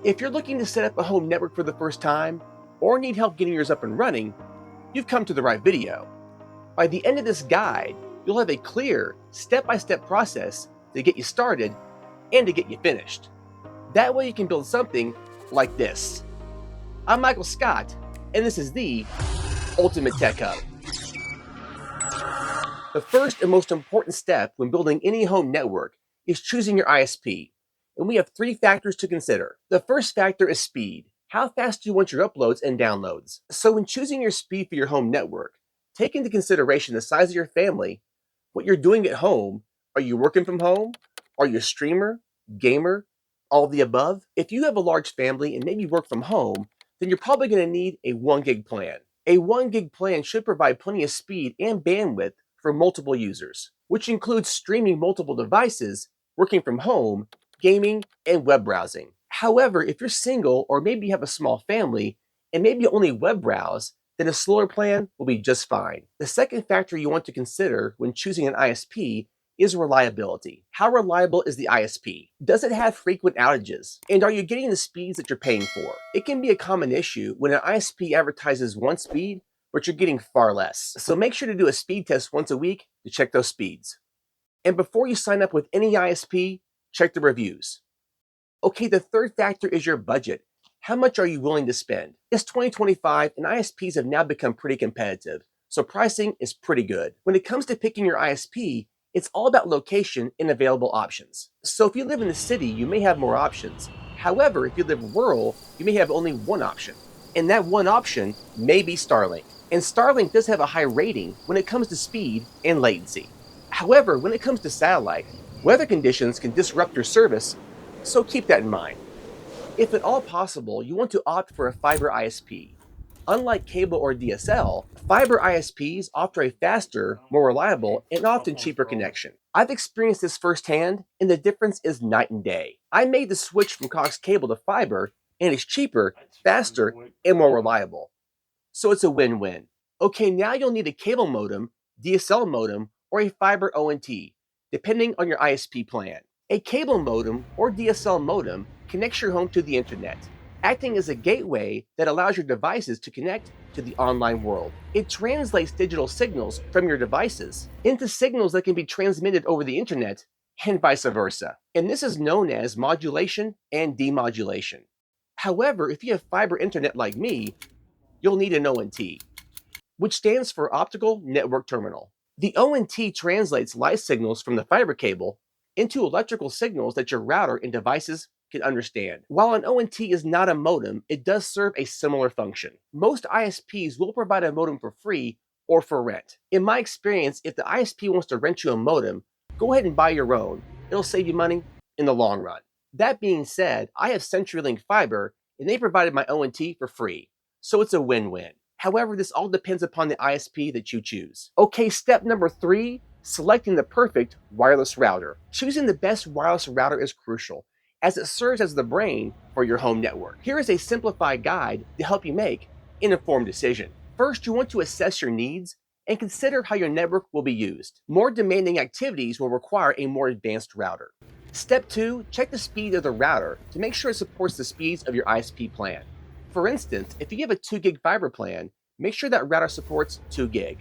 If you're looking to set up a home network for the first time, or need help getting yours up and running, you've come to the right video. By the end of this guide, you'll have a clear, step-by-step process to get you started and to get you finished. That way you can build something like this. I'm Michael Scott, and this is the Ultimate Tech Hub. The first and most important step when building any home network is choosing your ISP, and we have 3 factors to consider. The first factor is speed. How fast do you want your uploads and downloads? So when choosing your speed for your home network, take into consideration the size of your family, what you're doing at home. Are you working from home? Are you a streamer, gamer, all of the above? If you have a large family and maybe work from home, then you're probably going to need a 1 gig plan. A 1 gig plan should provide plenty of speed and bandwidth for multiple users, which includes streaming multiple devices, working from home, gaming, and web browsing. However, if you're single or maybe you have a small family and maybe only web browse, then a slower plan will be just fine. The second factor you want to consider when choosing an ISP is reliability. How reliable is the ISP? Does it have frequent outages? And are you getting the speeds that you're paying for? It can be a common issue when an ISP advertises one speed, but you're getting far less. So make sure to do a speed test once a week to check those speeds. And before you sign up with any ISP, check the reviews. Okay, the third factor is your budget. How much are you willing to spend? It's 2025 and ISPs have now become pretty competitive, so pricing is pretty good. When it comes to picking your ISP, it's all about location and available options. So if you live in the city, you may have more options. However, if you live rural, you may have only one option. And that one option may be Starlink. And Starlink does have a high rating when it comes to speed and latency. However, when it comes to satellite, weather conditions can disrupt your service, so keep that in mind. If at all possible, you want to opt for a fiber ISP. Unlike cable or DSL, fiber ISPs offer a faster, more reliable, and often cheaper connection. I've experienced this firsthand, and the difference is night and day. I made the switch from coax cable to fiber, and it's cheaper, faster, and more reliable. So it's a win-win. Okay, now you'll need a cable modem, DSL modem, or a fiber ONT, depending on your ISP plan. A cable modem or DSL modem connects your home to the internet, acting as a gateway that allows your devices to connect to the online world. It translates digital signals from your devices into signals that can be transmitted over the internet and vice versa. And this is known as modulation and demodulation. However, if you have fiber internet like me, you'll need an ONT, which stands for Optical Network Terminal. The ONT translates light signals from the fiber cable into electrical signals that your router and devices can understand. While an ONT is not a modem, it does serve a similar function. Most ISPs will provide a modem for free or for rent. In my experience, if the ISP wants to rent you a modem, go ahead and buy your own. It'll save you money in the long run. That being said, I have CenturyLink Fiber, and they provided my ONT for free, so it's a win-win. However, this all depends upon the ISP that you choose. Okay, step number 3, selecting the perfect wireless router. Choosing the best wireless router is crucial, as it serves as the brain for your home network. Here is a simplified guide to help you make an informed decision. First, you want to assess your needs and consider how your network will be used. More demanding activities will require a more advanced router. Step 2, check the speed of the router to make sure it supports the speeds of your ISP plan. For instance, if you have a 2 gig fiber plan, make sure that router supports 2 gig.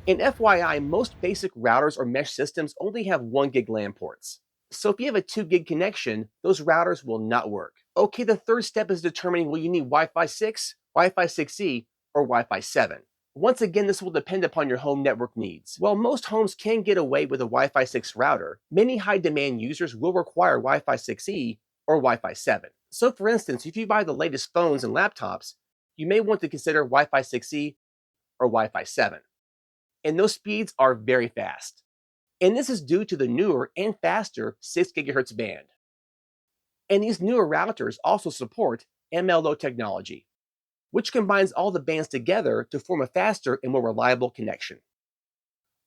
And FYI, most basic routers or mesh systems only have 1 gig LAN ports. So if you have a 2 gig connection, those routers will not work. Okay, the third step is determining will you need Wi-Fi 6, Wi-Fi 6E, or Wi-Fi 7. Once again, this will depend upon your home network needs. While most homes can get away with a Wi-Fi 6 router, many high-demand users will require Wi-Fi 6E or Wi-Fi 7. So for instance, if you buy the latest phones and laptops, you may want to consider Wi-Fi 6E or Wi-Fi 7. And those speeds are very fast. And this is due to the newer and faster 6 GHz band. And these newer routers also support MLO technology, which combines all the bands together to form a faster and more reliable connection.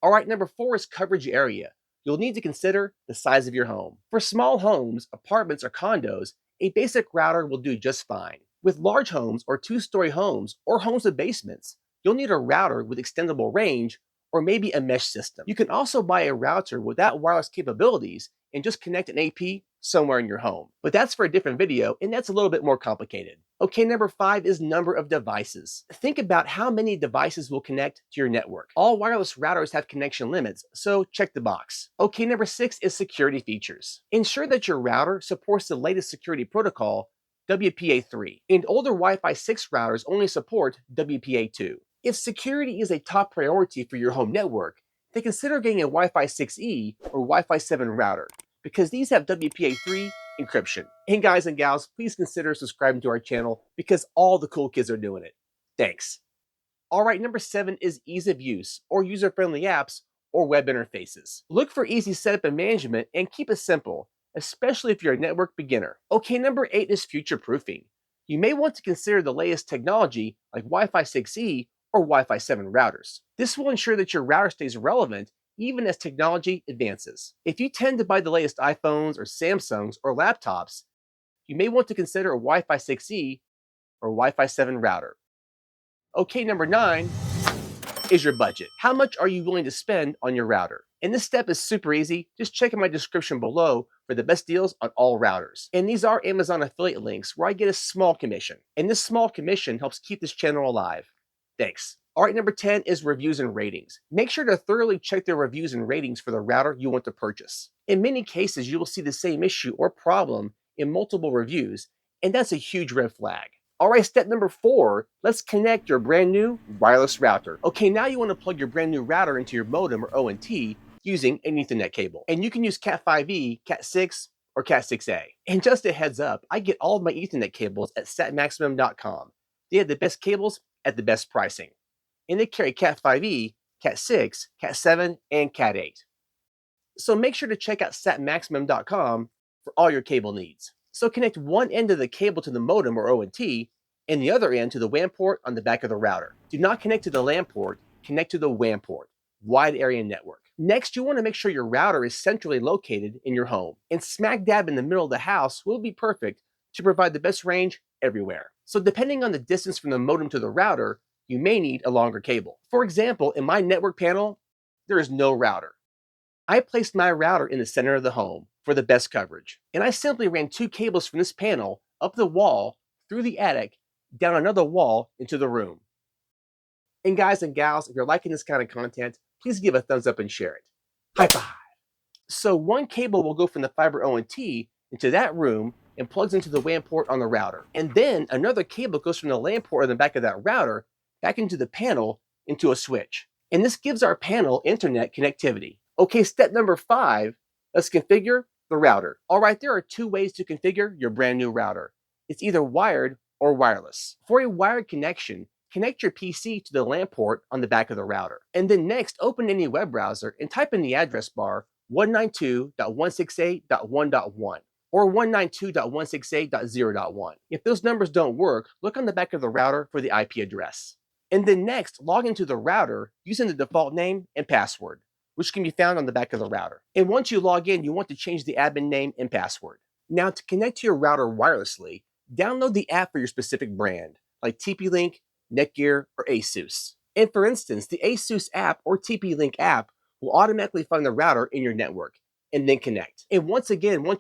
All right, number 4 is coverage area. You'll need to consider the size of your home. For small homes, apartments, or condos, a basic router will do just fine. With large homes or 2-story homes or homes with basements, you'll need a router with extendable range or maybe a mesh system. You can also buy a router without wireless capabilities and just connect an AP somewhere in your home. But that's for a different video, and that's a little bit more complicated. Okay, number 5 is number of devices. Think about how many devices will connect to your network. All wireless routers have connection limits, so check the box. Okay, number 6 is security features. Ensure that your router supports the latest security protocol, WPA3, and older Wi-Fi 6 routers only support WPA2. If security is a top priority for your home network, then consider getting a Wi-Fi 6E or Wi-Fi 7 router, because these have WPA3 encryption. And guys and gals, please consider subscribing to our channel because all the cool kids are doing it. Thanks. All right, number 7 is ease of use, or user-friendly apps, or web interfaces. Look for easy setup and management and keep it simple, especially if you're a network beginner. Okay, number 8 is future-proofing. You may want to consider the latest technology like Wi-Fi 6E or Wi-Fi 7 routers. This will ensure that your router stays relevant even as technology advances. If you tend to buy the latest iPhones or Samsungs or laptops, you may want to consider a Wi-Fi 6E or Wi-Fi 7 router. Okay, number 9 is your budget. How much are you willing to spend on your router? And this step is super easy. Just check in my description below for the best deals on all routers. And these are Amazon affiliate links where I get a small commission. And this small commission helps keep this channel alive. Thanks. All right, number 10 is reviews and ratings. Make sure to thoroughly check the reviews and ratings for the router you want to purchase. In many cases, you will see the same issue or problem in multiple reviews, and that's a huge red flag. All right, step number 4, let's connect your brand new wireless router. Okay, now you want to plug your brand new router into your modem or ONT using an Ethernet cable. And you can use Cat5e, Cat6, or Cat6a. And just a heads up, I get all of my Ethernet cables at satmaximum.com. They have the best cables at the best pricing. And they carry Cat5e, Cat6, Cat7, and Cat8. So make sure to check out satmaximum.com for all your cable needs. So connect one end of the cable to the modem or ONT, and the other end to the WAN port on the back of the router. Do not connect to the LAN port, connect to the WAN port, wide area network. Next, you want to make sure your router is centrally located in your home, and smack dab in the middle of the house will be perfect to provide the best range everywhere. So depending on the distance from the modem to the router, you may need a longer cable. For example, in my network panel, there is no router. I placed my router in the center of the home for the best coverage, and I simply ran 2 cables from this panel up the wall, through the attic, down another wall into the room. And guys and gals, if you're liking this kind of content, please give a thumbs up and share it. High five! So one cable will go from the fiber ONT into that room and plugs into the WAN port on the router. And then another cable goes from the LAN port on the back of that router back into the panel into a switch. And this gives our panel internet connectivity. Okay, step number 5, let's configure the router. All right, there are 2 ways to configure your brand new router. It's either wired or wireless. For a wired connection, connect your PC to the LAN port on the back of the router. And then next, open any web browser and type in the address bar 192.168.1.1 or 192.168.0.1. If those numbers don't work, look on the back of the router for the IP address. And then next, log into the router using the default name and password, which can be found on the back of the router. And once you log in, you want to change the admin name and password. Now, to connect to your router wirelessly, download the app for your specific brand, like TP-Link, Netgear, or ASUS. And for instance, the ASUS app or TP-Link app will automatically find the router in your network and then connect. And once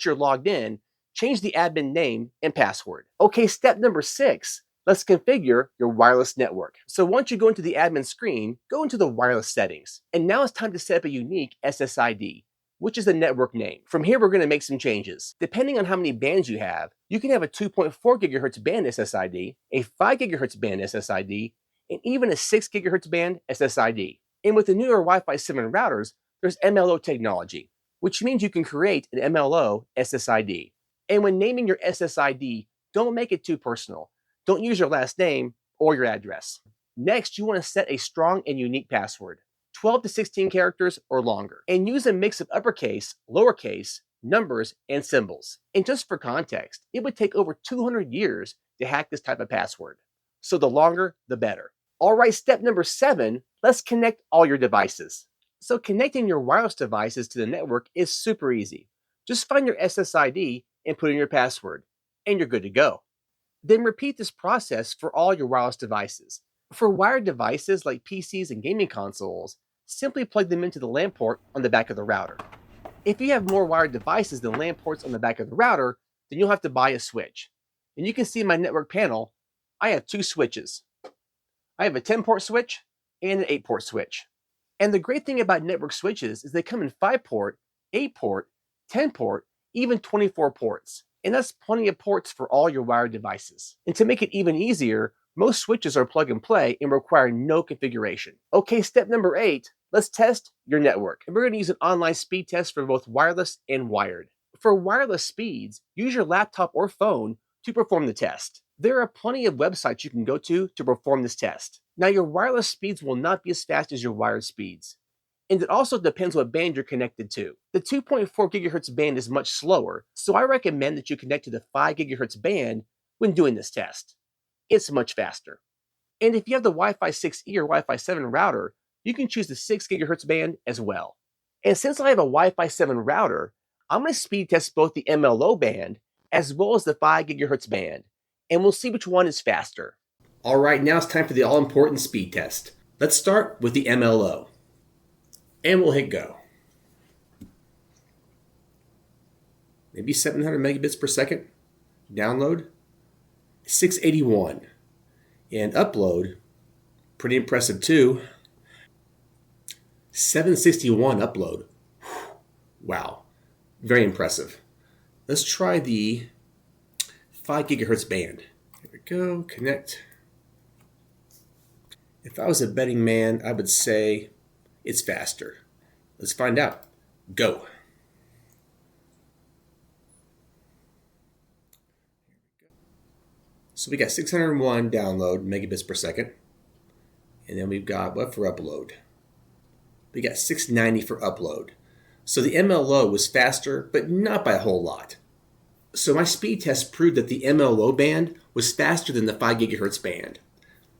you're logged in, change the admin name and password. Okay, step number 6. Let's configure your wireless network. So once you go into the admin screen, go into the wireless settings. And now it's time to set up a unique SSID, which is the network name. From here, we're going to make some changes. Depending on how many bands you have, you can have a 2.4 gigahertz band SSID, a 5 gigahertz band SSID, and even a 6 gigahertz band SSID. And with the newer Wi-Fi 7 routers, there's MLO technology, which means you can create an MLO SSID. And when naming your SSID, don't make it too personal. Don't use your last name or your address. Next, you want to set a strong and unique password, 12 to 16 characters or longer, and use a mix of uppercase, lowercase, numbers, and symbols. And just for context, it would take over 200 years to hack this type of password. So the longer, the better. All right, step number 7, let's connect all your devices. So connecting your wireless devices to the network is super easy. Just find your SSID and put in your password, and you're good to go. Then repeat this process for all your wireless devices. For wired devices like PCs and gaming consoles, simply plug them into the LAN port on the back of the router. If you have more wired devices than LAN ports on the back of the router, then you'll have to buy a switch. And you can see in my network panel, I have 2 switches. I have a 10-port switch and an 8-port switch. And the great thing about network switches is they come in 5-port, 8-port, 10-port, even 24 ports. And that's plenty of ports for all your wired devices. And to make it even easier, most switches are plug and play and require no configuration. Okay, step number 8, let's test your network. And we're going to use an online speed test for both wireless and wired. For wireless speeds, use your laptop or phone to perform the test. There are plenty of websites you can go to perform this test. Now, your wireless speeds will not be as fast as your wired speeds. And it also depends what band you're connected to. The 2.4 gigahertz band is much slower, so I recommend that you connect to the 5 gigahertz band when doing this test. It's much faster. And if you have the Wi-Fi 6E or Wi-Fi 7 router, you can choose the 6 gigahertz band as well. And since I have a Wi-Fi 7 router, I'm going to speed test both the MLO band as well as the 5 gigahertz band, and we'll see which one is faster. All right, now it's time for the all-important speed test. Let's start with the MLO. And we'll hit go. Maybe 700 megabits per second. Download, 681. And upload, pretty impressive too. 761 upload. Wow, very impressive. Let's try the 5 gigahertz band. Here we go, connect. If I was a betting man, I would say it's faster. Let's find out. Go. So we got 601 download megabits per second. And then we've got what for upload? We got 690 for upload. So the MLO was faster, but not by a whole lot. So my speed test proved that the MLO band was faster than the 5 gigahertz band.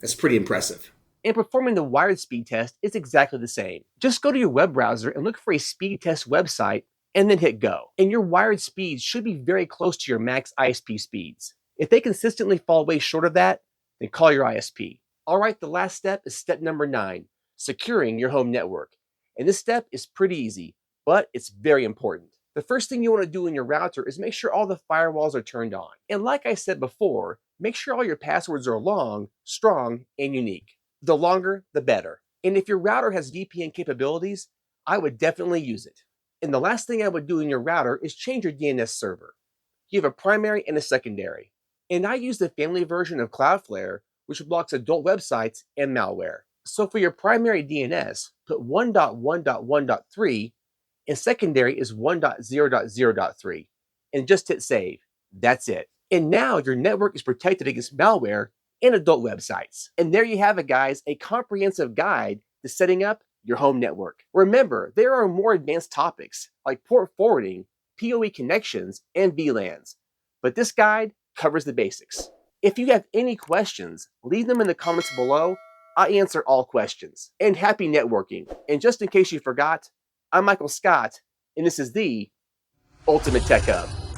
That's pretty impressive. And performing the wired speed test is exactly the same. Just go to your web browser and look for a speed test website and then hit go. And your wired speeds should be very close to your max ISP speeds. If they consistently fall way short of that, then call your ISP. All right, the last step is step number 9, securing your home network. And this step is pretty easy, but it's very important. The first thing you want to do in your router is make sure all the firewalls are turned on. And like I said before, make sure all your passwords are long, strong, and unique. The longer, the better. And if your router has VPN capabilities, I would definitely use it. And the last thing I would do in your router is change your DNS server. You have a primary and a secondary. And I use the family version of Cloudflare, which blocks adult websites and malware. So for your primary DNS, put 1.1.1.3, and secondary is 1.0.0.3. And just hit save. That's it. And now your network is protected against malware and adult websites. And there you have it, guys, a comprehensive guide to setting up your home network. Remember, there are more advanced topics like port forwarding, PoE connections, and VLANs. But this guide covers the basics. If you have any questions, leave them in the comments below. I answer all questions. And happy networking. And just in case you forgot, I'm Michael Scott, and this is the Ultimate Tech Hub.